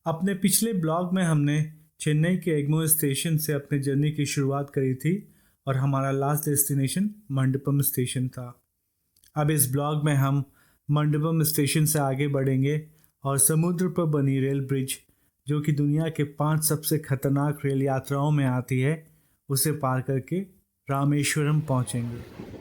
अपने पिछले ब्लॉग में हमने चेन्नई के एग्मोर स्टेशन से अपने जर्नी की शुरुआत करी थी और हमारा लास्ट डेस्टिनेशन मंडपम स्टेशन था। अब इस ब्लॉग में हम मंडपम स्टेशन से आगे बढ़ेंगे और समुद्र पर बनी रेल ब्रिज, जो कि दुनिया के 5 सबसे खतरनाक रेल यात्राओं में आती है, उसे पार करके रामेश्वरम पहुंचेंगे।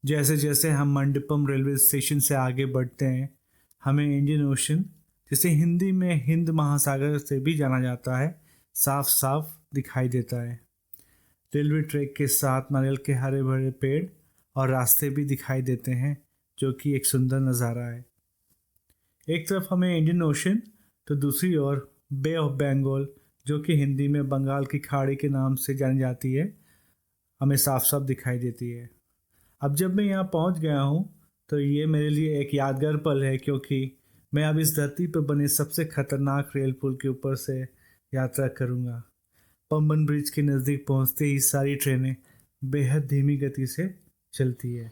जैसे जैसे हम मंडपम रेलवे स्टेशन से आगे बढ़ते हैं, हमें इंडियन ओशन, जिसे हिंदी में हिंद महासागर से भी जाना जाता है, साफ साफ दिखाई देता है। रेलवे ट्रैक के साथ नारियल के हरे भरे पेड़ और रास्ते भी दिखाई देते हैं, जो कि एक सुंदर नज़ारा है। एक तरफ हमें इंडियन ओशन तो दूसरी ओर बे ऑफ बंगाल, जो कि हिंदी में बंगाल की खाड़ी के नाम से जानी जाती है, हमें साफ साफ दिखाई देती है। अब जब मैं यहाँ पहुँच गया हूँ तो ये मेरे लिए एक यादगार पल है, क्योंकि मैं अब इस धरती पर बने सबसे खतरनाक रेल पुल के ऊपर से यात्रा करूँगा। पंबन ब्रिज के नज़दीक पहुँचते ही सारी ट्रेनें बेहद धीमी गति से चलती है।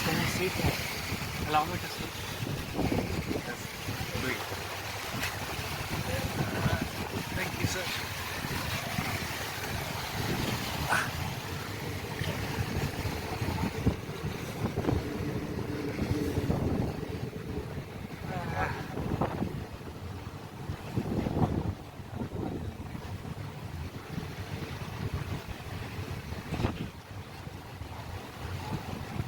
Can I sit? Allow me to sit. Yes, do it. Thank you, sir.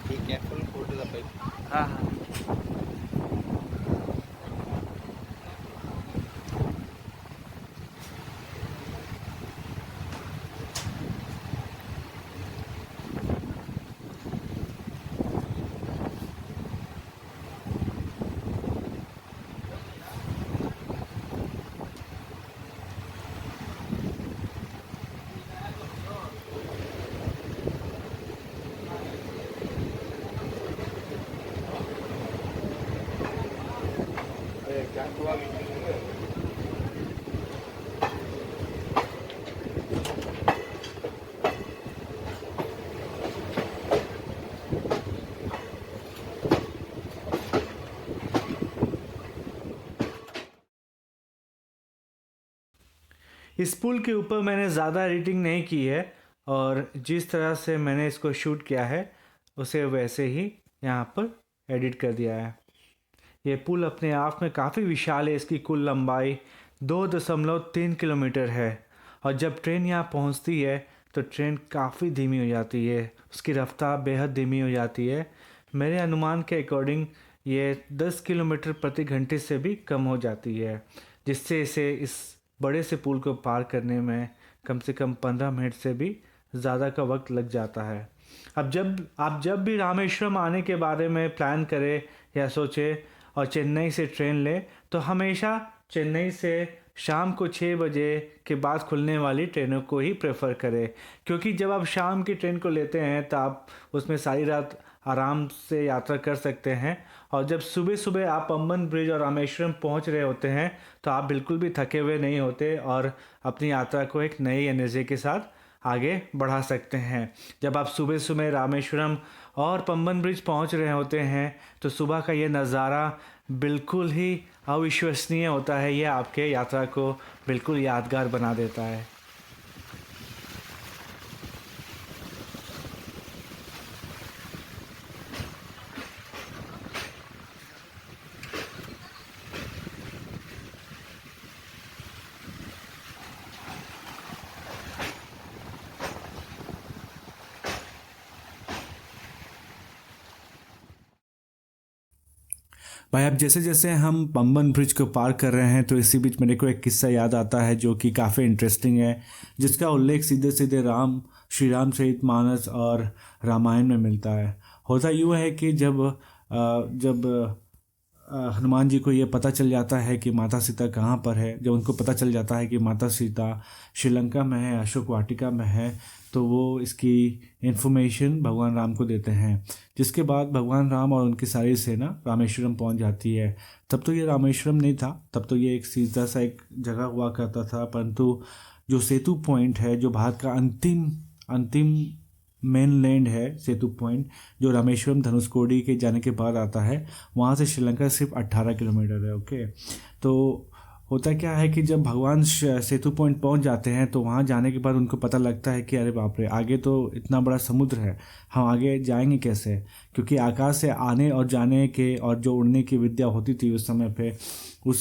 Be careful, go to the pipe. हाँ हाँ इस पुल के ऊपर मैंने ज़्यादा एडिटिंग नहीं की है और जिस तरह से मैंने इसको शूट किया है उसे वैसे ही यहाँ पर एडिट कर दिया है। ये पुल अपने आप में काफ़ी विशाल है। इसकी कुल लंबाई 2.3 किलोमीटर है और जब ट्रेन यहाँ पहुँचती है तो ट्रेन काफ़ी धीमी हो जाती है, उसकी रफ्तार बेहद धीमी हो जाती है। मेरे अनुमान के अकॉर्डिंग ये 10 किलोमीटर प्रति घंटे से भी कम हो जाती है, जिससे इसे इस बड़े से पुल को पार करने में कम से कम 15 मिनट से भी ज़्यादा का वक्त लग जाता है। अब जब भी रामेश्वरम आने के बारे में प्लान करें या सोचें और चेन्नई से ट्रेन लें, तो हमेशा चेन्नई से शाम को 6 बजे के बाद खुलने वाली ट्रेनों को ही प्रेफर करें, क्योंकि जब आप शाम की ट्रेन को लेते हैं तो आप उसमें सारी रात आराम से यात्रा कर सकते हैं, और जब सुबह सुबह आप पंबन ब्रिज और रामेश्वरम पहुंच रहे होते हैं तो आप बिल्कुल भी थके हुए नहीं होते और अपनी यात्रा को एक नई एनर्जी के साथ आगे बढ़ा सकते हैं। जब आप सुबह सुबह रामेश्वरम और पंबन ब्रिज पहुंच रहे होते हैं तो सुबह का ये नज़ारा बिल्कुल ही अविश्वसनीय होता है। ये आपके यात्रा को बिल्कुल यादगार बना देता है। भाई अब जैसे जैसे हम पंबन ब्रिज को पार कर रहे हैं तो इसी बीच मेरे को एक किस्सा याद आता है जो कि काफ़ी इंटरेस्टिंग है, जिसका उल्लेख सीधे सीधे श्री रामचरितमानस और रामायण में मिलता है। होता यूँ है कि जब हनुमान जी को ये पता चल जाता है कि माता सीता कहाँ पर है, जब उनको पता चल जाता है कि माता सीता श्रीलंका में है, अशोक वाटिका में है, तो वो इसकी इन्फॉर्मेशन भगवान राम को देते हैं। जिसके बाद भगवान राम और उनकी सारी सेना रामेश्वरम पहुंच जाती है। तब तो ये रामेश्वरम नहीं था, तब तो ये एक सीधा सा एक जगह हुआ करता था, परंतु जो सेतु पॉइंट है, जो भारत का अंतिम मेन लैंड है, सेतु पॉइंट जो रामेश्वरम धनुषकोडी के जाने के बाद आता है, वहाँ से श्रीलंका सिर्फ 18 किलोमीटर है। ओके, तो होता क्या है कि जब भगवान सेतु पॉइंट पहुंच जाते हैं तो वहां जाने के बाद उनको पता लगता है कि अरे बाप रे, आगे तो इतना बड़ा समुद्र है, हम आगे जाएंगे कैसे, क्योंकि आकाश से आने और जाने के और जो उड़ने की विद्या होती थी उस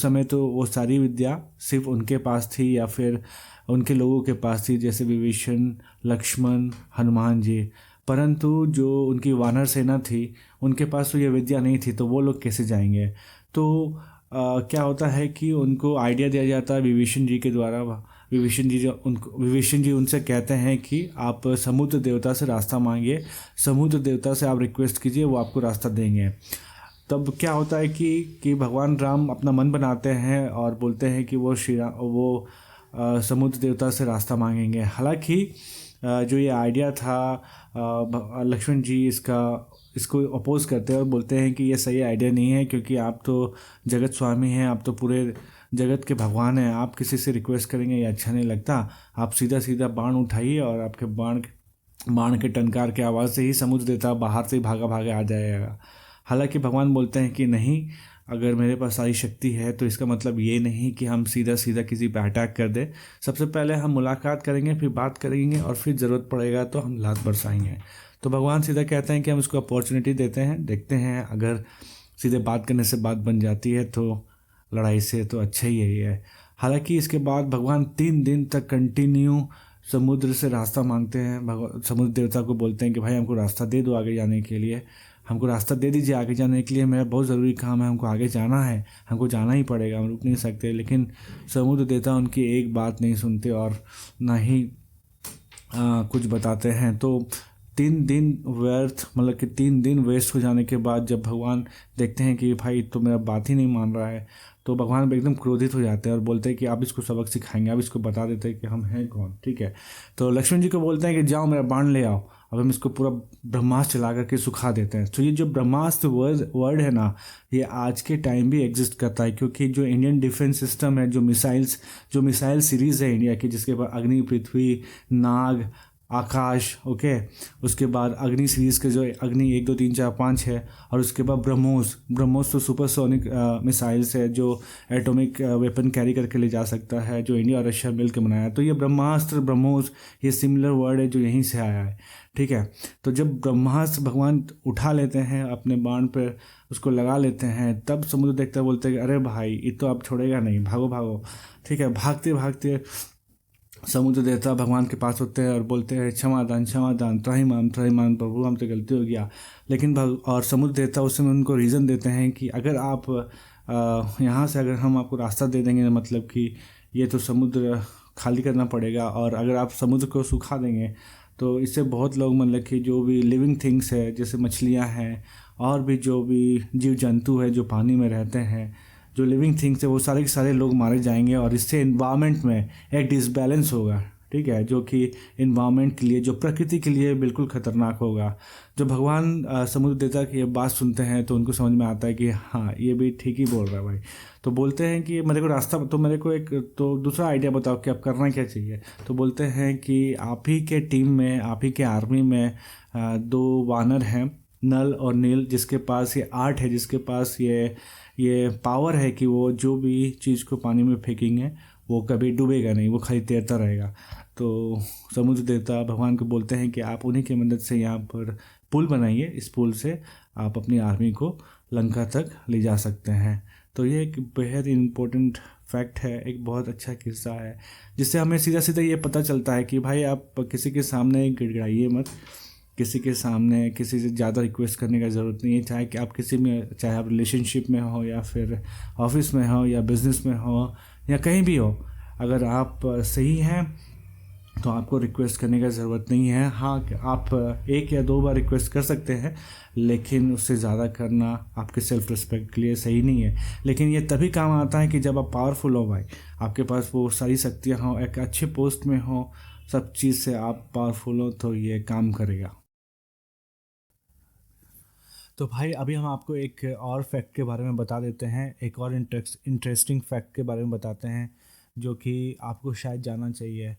समय तो वो सारी विद्या सिर्फ उनके पास थी या फिर उनके लोगों के पास थी, जैसे विभीषण, लक्ष्मण, हनुमान जी। परंतु जो उनकी वानर सेना थी उनके पास तो ये विद्या नहीं थी, तो वो लोग कैसे जाएंगे। तो क्या होता है कि उनको आइडिया दिया जाता है विभीषण जी के द्वारा। विभीषण जी उनसे कहते हैं कि आप समुद्र देवता से रास्ता मांगिए, समुद्र देवता से आप रिक्वेस्ट कीजिए, वो आपको रास्ता देंगे। तब क्या होता है कि भगवान राम अपना मन बनाते हैं और बोलते हैं कि वो समुद्र देवता से रास्ता मांगेंगे। हालांकि जो ये आइडिया था, लक्ष्मण जी इसको अपोज करते हैं और बोलते हैं कि ये सही आइडिया नहीं है, क्योंकि आप तो जगत स्वामी हैं, आप तो पूरे जगत के भगवान हैं, आप किसी से रिक्वेस्ट करेंगे ये अच्छा नहीं लगता। आप सीधा सीधा बाण उठाइए और आपके बाण के टंकार की आवाज़ से ही समुद्र देवता बाहर से ही भागा आ जाएगा। हालांकि भगवान बोलते हैं कि नहीं, अगर मेरे पास सारी शक्ति है तो इसका मतलब ये नहीं कि हम सीधा सीधा किसी पे अटैक कर दें। सबसे पहले हम मुलाकात करेंगे, फिर बात करेंगे और फिर ज़रूरत पड़ेगा तो हम लात बरसाएंगे। तो भगवान सीधा कहते हैं कि हम उसको अपॉर्चुनिटी देते हैं, देखते हैं अगर सीधे बात करने से बात बन जाती है तो लड़ाई से तो अच्छा ही है। हालांकि इसके बाद भगवान 3 दिन तक कंटिन्यू समुद्र से रास्ता मांगते हैं। समुद्र देवता को बोलते हैं कि भाई हमको रास्ता दे दो आगे जाने के लिए, हमको रास्ता दे दीजिए आगे जाने के लिए, मेरा बहुत ज़रूरी काम है, हमको आगे जाना है, हमको जाना ही पड़ेगा, हम रुक नहीं सकते। लेकिन समुद्र देवता उनकी एक बात नहीं सुनते और ना ही कुछ बताते हैं। तो 3 दिन मतलब कि 3 दिन वेस्ट हो जाने के बाद जब भगवान देखते हैं कि भाई तो मेरा बात ही नहीं मान रहा है, तो भगवान एकदम क्रोधित हो जाते हैं और बोलते हैं कि आप इसको सबक सिखाएंगे, आप इसको बता देते हैं कि हम हैं कौन। ठीक है, तो लक्ष्मण जी को बोलते हैं कि जाओ मेरा बाण ले आओ, अब हम इसको पूरा ब्रह्मास्त्र चला करके सुखा देते हैं। तो ये जो ब्रह्मास्त्र वर्ड है ना, ये आज के टाइम भी एग्जिस्ट करता है, क्योंकि जो इंडियन डिफेंस सिस्टम है, जो मिसाइल सीरीज़ है इंडिया की, जिसके बाद अग्नि, पृथ्वी, नाग, आकाश, ओके, उसके बाद अग्नि सीरीज़ के जो अग्नि 1 2 3 4 5 है, और उसके बाद ब्रह्मोस तो सुपरसोनिक मिसाइल्स है जो एटॉमिक वेपन कैरी करके ले जा सकता है, जो इंडिया और रशिया मिल के बनाया। तो ये ब्रह्मास्त्र, ब्रह्मोस, ये सिमिलर वर्ड है जो यहीं से आया है। ठीक है, तो जब ब्रह्मास्त्र भगवान उठा लेते हैं अपने बाण पर, उसको लगा लेते हैं, तब समुद्र देखता बोलते हैं कि अरे भाई ये तो अब छोड़ेगा नहीं, भागो भागो। ठीक है, भागते भागते समुद्र देवता भगवान के पास होते हैं और बोलते हैं क्षमा दान त्राहिमाम प्रभु हमसे गलती हो गया। लेकिन और समुद्र देवता उस समय उनको रीज़न देते हैं कि अगर आप यहाँ से अगर हम आपको रास्ता दे देंगे, मतलब कि ये तो समुद्र खाली करना पड़ेगा, और अगर आप समुद्र को सुखा देंगे तो इससे बहुत लोग, मतलब कि जो भी लिविंग थिंग्स है जैसे मछलियाँ हैं और भी जो भी जीव जंतु है जो पानी में रहते हैं, जो लिविंग थिंग्स है, वो सारे के सारे लोग मारे जाएंगे और इससे इन्वामेंट में एक डिसबैलेंस होगा, ठीक है, जो कि इन्वामेंट के लिए, जो प्रकृति के लिए बिल्कुल ख़तरनाक होगा। जो भगवान समुद्र देवता की ये बात सुनते हैं तो उनको समझ में आता है कि हाँ ये भी ठीक ही बोल रहा है भाई। तो बोलते हैं कि मेरे को रास्ता, तो मेरे को एक तो दूसरा आइडिया बताओ कि अब करना क्या चाहिए। तो बोलते हैं कि आप ही के टीम में, आप ही के आर्मी में दो वानर हैं, नल और नील, जिसके पास ये आर्ट है, जिसके पास ये पावर है कि वो जो भी चीज़ को पानी में फेंकेंगे वो कभी डूबेगा नहीं, वो खाली तैरता रहेगा। तो समुद्र देवता भगवान को बोलते हैं कि आप उन्हीं की मदद से यहाँ पर पुल बनाइए, इस पुल से आप अपनी आर्मी को लंका तक ले जा सकते हैं। तो ये एक बेहद इम्पोर्टेंट फैक्ट है, एक बहुत अच्छा किस्सा है, जिससे हमें सीधा सीधा ये पता चलता है कि भाई आप किसी के सामने गिड़गिड़ाइए मत, किसी के सामने किसी से ज़्यादा रिक्वेस्ट करने का ज़रूरत नहीं है। चाहे कि आप किसी में, चाहे आप रिलेशनशिप में हो या फिर ऑफिस में हो या बिज़नेस में हो या कहीं भी हो, अगर आप सही हैं तो आपको रिक्वेस्ट करने का ज़रूरत नहीं है। हाँ, आप एक या दो बार रिक्वेस्ट कर सकते हैं, लेकिन उससे ज़्यादा करना आपके सेल्फ रिस्पेक्ट के लिए सही नहीं है। लेकिन ये तभी काम आता है कि जब आप पावरफुल हो भाई, आपके पास वो सारी शक्तियाँ हों, एक अच्छे पोस्ट में हो, सब चीज़ से आप पावरफुल हो, तो ये काम करेगा। तो भाई अभी हम आपको एक और फैक्ट के बारे में बता देते हैं, एक और इंटरेस्टिंग फैक्ट के बारे में बताते हैं जो कि आपको शायद जानना चाहिए।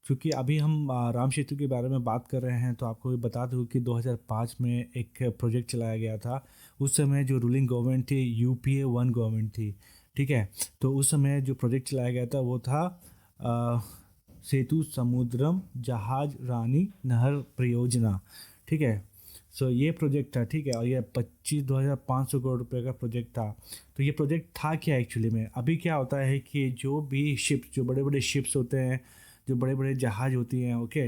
क्योंकि अभी हम राम सेतु के बारे में बात कर रहे हैं, तो आपको भी बता दूं कि 2005 में एक प्रोजेक्ट चलाया गया था। उस समय जो रूलिंग गवर्नमेंट थी UPA 1 गवर्नमेंट थी, ठीक है। तो उस समय जो प्रोजेक्ट चलाया गया था वो था सेतु समुद्रम जहाज रानी नहर परियोजना, ठीक है। सो ये प्रोजेक्ट था, ठीक है, और ये 25,500 करोड़ रुपए का प्रोजेक्ट था। तो ये प्रोजेक्ट था क्या एक्चुअली में? अभी क्या होता है कि जो भी शिप्स, जो बड़े बड़े शिप्स होते हैं, जो बड़े बड़े जहाज़ होती हैं, ओके,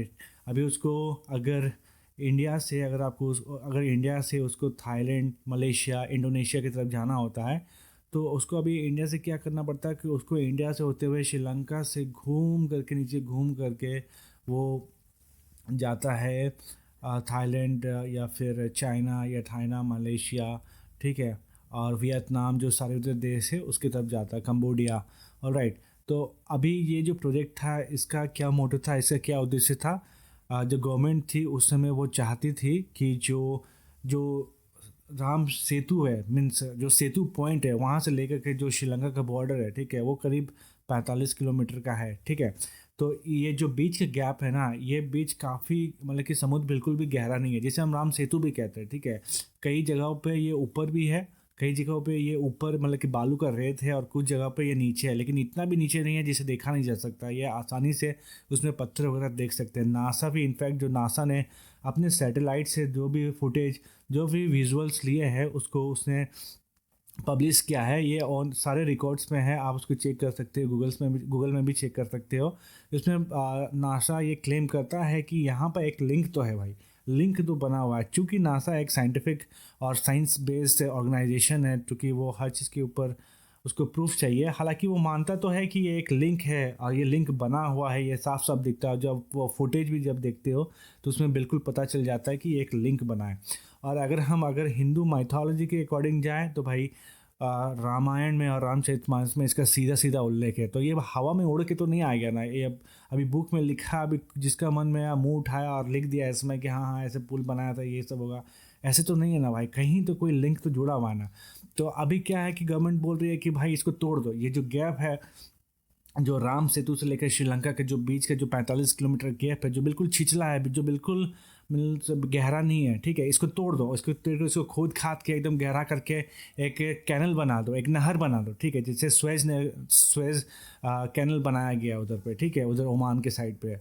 अभी उसको अगर इंडिया से, अगर इंडिया से उसको थाईलैंड, मलेशिया, इंडोनेशिया की तरफ जाना होता है, तो उसको अभी इंडिया से क्या करना पड़ता है कि उसको इंडिया से होते हुए श्रीलंका से घूम करके, नीचे घूम करके वो जाता है थाईलैंड या फिर चाइना या थाईना, मलेशिया, ठीक है, और वियतनाम, जो सारे उधर देश है उसकी तरफ जाता है, कंबोडिया, ऑलराइट। तो अभी ये जो प्रोजेक्ट था, इसका क्या मोटिव था, इसका क्या उद्देश्य था? जो गवर्नमेंट थी उस समय वो चाहती थी कि जो जो राम सेतु है, मीन्स जो सेतु पॉइंट है, वहाँ से लेकर के जो श्रीलंका का बॉर्डर है, ठीक है, वो करीब 45 किलोमीटर का है, ठीक है। तो ये जो बीच का गैप है ना, ये बीच काफ़ी, मतलब कि समुद्र बिल्कुल भी गहरा नहीं है, जैसे हम राम सेतु भी कहते हैं, ठीक है। कई जगहों पे ये ऊपर भी है, कई जगहों पे ये ऊपर मतलब कि बालू का रेत है, और कुछ जगह पे ये नीचे है, लेकिन इतना भी नीचे नहीं है जिसे देखा नहीं जा सकता। ये आसानी से उसमें पत्थर वगैरह देख सकते हैं। नासा भी, इनफैक्ट जो नासा ने अपने सैटेलाइट से जो भी फुटेज, जो भी विजुअल्स लिए हैं, उसको उसने पब्लिश किया है। ये ऑन सारे रिकॉर्ड्स में है, आप उसको चेक कर सकते हो, गूगल में भी चेक कर सकते हो। इसमें नासा ये क्लेम करता है कि यहाँ पर एक लिंक तो है भाई, लिंक तो बना हुआ है। चूँकि नासा एक साइंटिफिक और साइंस बेस्ड ऑर्गेनाइजेशन है, क्योंकि वो हर चीज़ के ऊपर उसको प्रूफ चाहिए। हालांकि वो मानता तो है कि ये एक लिंक है और ये लिंक बना हुआ है, ये साफ साफ दिखता है। जब वो फुटेज भी जब देखते हो तो उसमें बिल्कुल पता चल जाता है कि ये एक लिंक बना है। और अगर हिंदू माइथोलॉजी के अकॉर्डिंग जाएँ तो भाई रामायण में और रामचरितमानस में इसका सीधा सीधा उल्लेख है। तो ये हवा में उड़ के तो नहीं आ गया ना, ये अभी बुक में लिखा, अभी जिसका मन में मुंह उठाया और लिख दिया इसमें कि हाँ हाँ ऐसे पुल बनाया था, ये सब होगा, ऐसे तो नहीं है ना भाई, कहीं तो कोई लिंक तो जुड़ा हुआ है ना। तो अभी क्या है कि गवर्नमेंट बोल रही है कि भाई इसको तोड़ दो, ये जो गैप है, जो राम सेतु से लेकर श्रीलंका के जो बीच का जो 45 किलोमीटर गैप है, जो बिल्कुल छिछला है, जो बिल्कुल मतलब गहरा नहीं है, ठीक है, इसको तोड़ दो, इसको खोद खाद के एकदम गहरा करके एक कैनल बना दो, एक नहर बना दो, ठीक है, जैसे स्वेज कैनल बनाया गया उधर पे, ठीक है, उधर ओमान के साइड पे।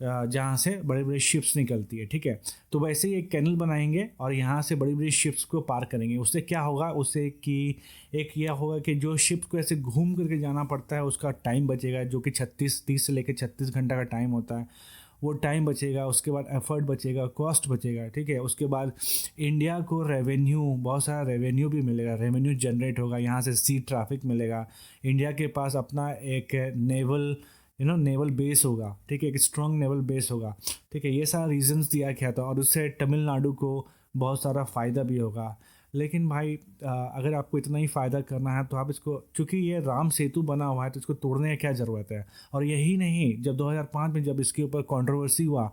जहाँ से बड़े बड़े शिप्स निकलती है, ठीक है। तो वैसे ही एक कैनल बनाएंगे और यहाँ से बड़ी बड़ी शिप्स को पार करेंगे। उससे क्या होगा, उससे कि एक यह होगा कि जो शिप्स को ऐसे घूम करके जाना पड़ता है उसका टाइम बचेगा, जो कि 30 से लेकर 36 घंटा का टाइम होता है, वो टाइम बचेगा। उसके बाद एफर्ट बचेगा, कॉस्ट बचेगा, ठीक है। उसके बाद इंडिया को रेवेन्यू, बहुत सारा रेवेन्यू भी मिलेगा, रेवेन्यू जनरेट होगा, यहाँ से सी ट्रैफिक मिलेगा। इंडिया के पास अपना एक नेवल नेवल बेस होगा, ठीक है, एक स्ट्रॉन्ग नेवल बेस होगा, ठीक है। ये सारा रीजंस दिया गया था और उससे तमिलनाडु को बहुत सारा फ़ायदा भी होगा। लेकिन भाई अगर आपको इतना ही फ़ायदा करना है तो आप इसको, चूँकि ये राम सेतु बना हुआ है तो इसको तोड़ने की क्या ज़रूरत है। और यही नहीं, जब 2005 में जब इसके ऊपर कंट्रोवर्सी हुआ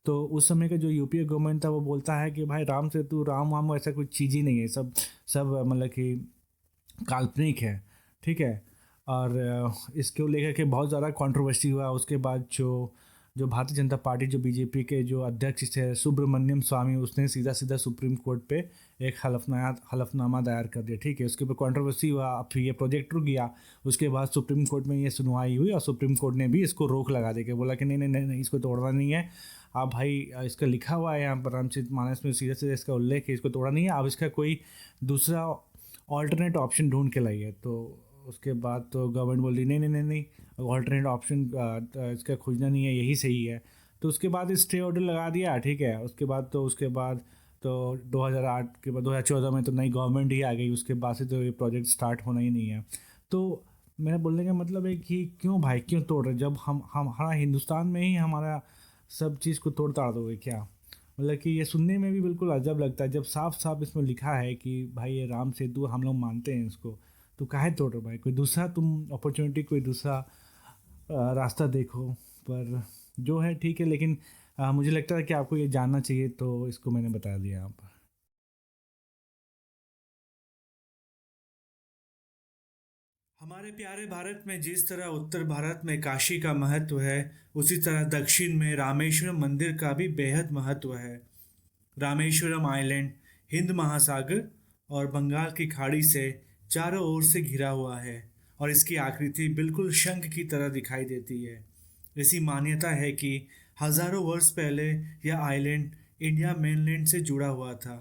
तो उस समय का जो यूपीए गवर्नमेंट था वो बोलता है कि भाई राम सेतु, राम वाम ऐसा कोई चीज़ ही नहीं है, सब सब मतलब कि काल्पनिक है, ठीक है। और इसको लेकर के बहुत ज़्यादा कंट्रोवर्सी हुआ। उसके बाद जो जो भारतीय जनता पार्टी, जो बीजेपी के जो अध्यक्ष थे सुब्रमण्यम स्वामी, उसने सीधा सीधा सुप्रीम कोर्ट पे एक हलफनामा दायर कर दिया, ठीक है। उसके ऊपर कंट्रोवर्सी हुआ, अब फिर ये प्रोजेक्ट रुक गया। उसके बाद सुप्रीम कोर्ट में ये सुनवाई हुई और सुप्रीम कोर्ट ने भी इसको रोक लगा दी, बोला कि नहीं नहीं नहीं नहीं, इसको तोड़ना नहीं है। आप भाई, इसका लिखा हुआ है यहाँ पर रामचरित मानस में, सीधा सीधा इसका उल्लेख है, इसको तोड़ा नहीं है, अब इसका कोई दूसरा ऑल्टरनेट ऑप्शन ढूंढ के लाइए। तो उसके बाद तो गवर्नमेंट बोली नहीं नहीं नहीं नहीं, ऑल्टरनेट ऑप्शन इसका खोजना नहीं है, यही सही है। तो उसके बाद स्टे ऑर्डर लगा दिया, ठीक है। उसके बाद तो 2008 के बाद 2014 में तो नई गवर्नमेंट ही आ गई, उसके बाद से तो ये प्रोजेक्ट स्टार्ट होना ही नहीं है। तो मेरा बोलने का मतलब है कि क्यों भाई, क्यों तोड़ रहे, जब हम हमारा हिंदुस्तान में ही हमारा सब चीज़ को तोड़ ताड़ दोगे क्या। मतलब कि ये सुनने में भी बिल्कुल अजब लगता है, जब साफ साफ इसमें लिखा है कि भाई ये राम सेतु हम लोग मानते हैं इसको, तो काहे तोड़ रहे भाई, कोई दूसरा तुम अपॉर्चुनिटी, कोई दूसरा रास्ता देखो। पर जो है ठीक है, लेकिन मुझे लगता है कि आपको ये जानना चाहिए, तो इसको मैंने बता दिया आप। हमारे प्यारे भारत में जिस तरह उत्तर भारत में काशी का महत्व है, उसी तरह दक्षिण में रामेश्वरम मंदिर का भी बेहद महत्व है। रामेश्वरम आइलैंड हिंद महासागर और बंगाल की खाड़ी से चारों ओर से घिरा हुआ है और इसकी आकृति बिल्कुल शंख की तरह दिखाई देती है। ऐसी मान्यता है कि हजारों वर्ष पहले यह आइलैंड इंडिया मेनलैंड से जुड़ा हुआ था,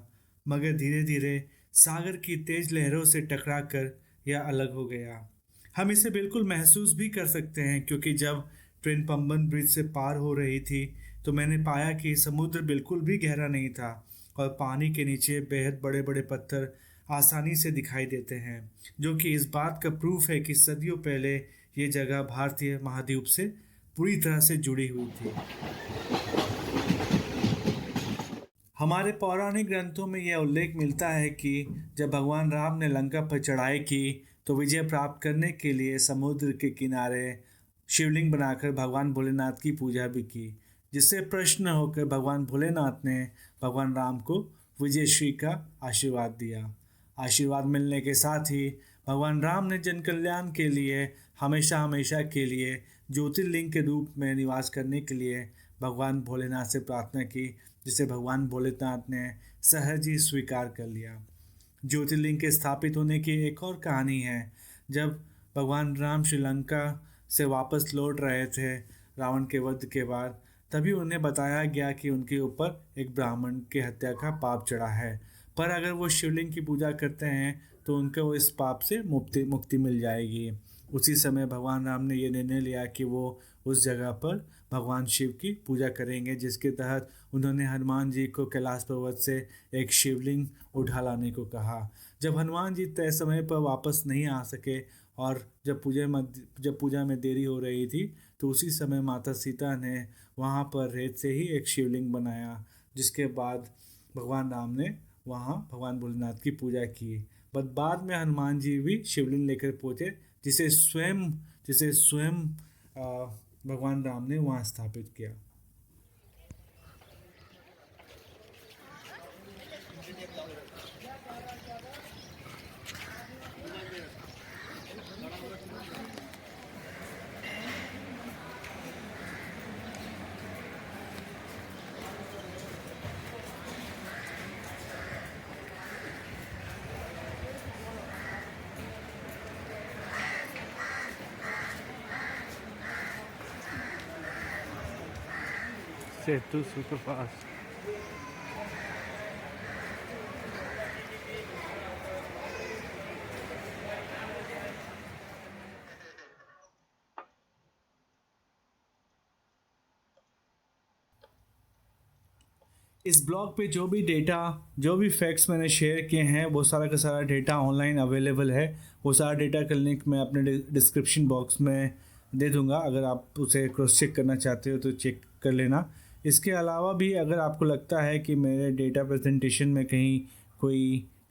मगर धीरे धीरे सागर की तेज लहरों से टकराकर यह अलग हो गया। हम इसे बिल्कुल महसूस भी कर सकते हैं, क्योंकि जब ट्रेन पंबन ब्रिज से पार हो रही थी तो मैंने पाया कि समुद्र बिल्कुल भी गहरा नहीं था और पानी के नीचे बेहद बड़े बड़े पत्थर आसानी से दिखाई देते हैं, जो कि इस बात का प्रूफ है कि सदियों पहले ये जगह भारतीय महाद्वीप से पूरी तरह से जुड़ी हुई थी। हमारे पौराणिक ग्रंथों में यह उल्लेख मिलता है कि जब भगवान राम ने लंका पर चढ़ाई की तो विजय प्राप्त करने के लिए समुद्र के किनारे शिवलिंग बनाकर भगवान भोलेनाथ की पूजा भी की, जिससे प्रश्न होकर भगवान भोलेनाथ ने भगवान राम को विजयश्री का आशीर्वाद दिया। आशीर्वाद मिलने के साथ ही भगवान राम ने जन कल्याण के लिए हमेशा हमेशा के लिए ज्योतिर्लिंग के रूप में निवास करने के लिए भगवान भोलेनाथ से प्रार्थना की, जिसे भगवान भोलेनाथ ने सहज ही स्वीकार कर लिया। ज्योतिर्लिंग के स्थापित होने की एक और कहानी है। जब भगवान राम श्रीलंका से वापस लौट रहे थे रावण के वध के बाद, तभी उन्हें बताया गया कि उनके ऊपर एक ब्राह्मण की हत्या का पाप चढ़ा है, पर अगर वो शिवलिंग की पूजा करते हैं तो उनको इस पाप से मुक्ति मिल जाएगी। उसी समय भगवान राम ने ये निर्णय लिया कि वो उस जगह पर भगवान शिव की पूजा करेंगे, जिसके तहत उन्होंने हनुमान जी को कैलाश पर्वत से एक शिवलिंग उठा लाने को कहा। जब हनुमान जी तय समय पर वापस नहीं आ सके और जब पूजा में देरी हो रही थी, तो उसी समय माता सीता ने वहाँ पर रेत से ही एक शिवलिंग बनाया, जिसके बाद भगवान राम ने वहाँ भगवान भोलेनाथ की पूजा की। बट बाद में हनुमान जी भी शिवलिंग लेकर पहुँचे, जिसे स्वयं भगवान राम ने वहाँ स्थापित किया। सेतु सुपरफास्ट। इस ब्लॉग पे जो भी फैक्ट्स मैंने शेयर किए हैं वो सारा का सारा डेटा ऑनलाइन अवेलेबल है। वो सारा डेटा का लिंक मैं अपने डिस्क्रिप्शन बॉक्स में दे दूंगा, अगर आप उसे क्रॉस चेक करना चाहते हो तो चेक कर लेना। इसके अलावा भी अगर आपको लगता है कि मेरे डेटा प्रेजेंटेशन में कहीं कोई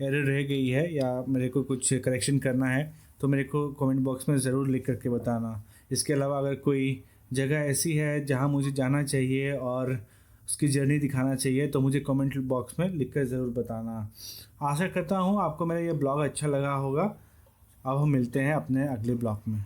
एरर रह गई है या मेरे को कुछ करेक्शन करना है तो मेरे को कमेंट बॉक्स में ज़रूर लिख करके बताना। इसके अलावा अगर कोई जगह ऐसी है जहाँ मुझे जाना चाहिए और उसकी जर्नी दिखाना चाहिए तो मुझे कमेंट बॉक्स में लिख कर ज़रूर बताना। आशा करता हूँ आपको मेरा ये ब्लॉग अच्छा लगा होगा। अब हम मिलते हैं अपने अगले ब्लॉग में।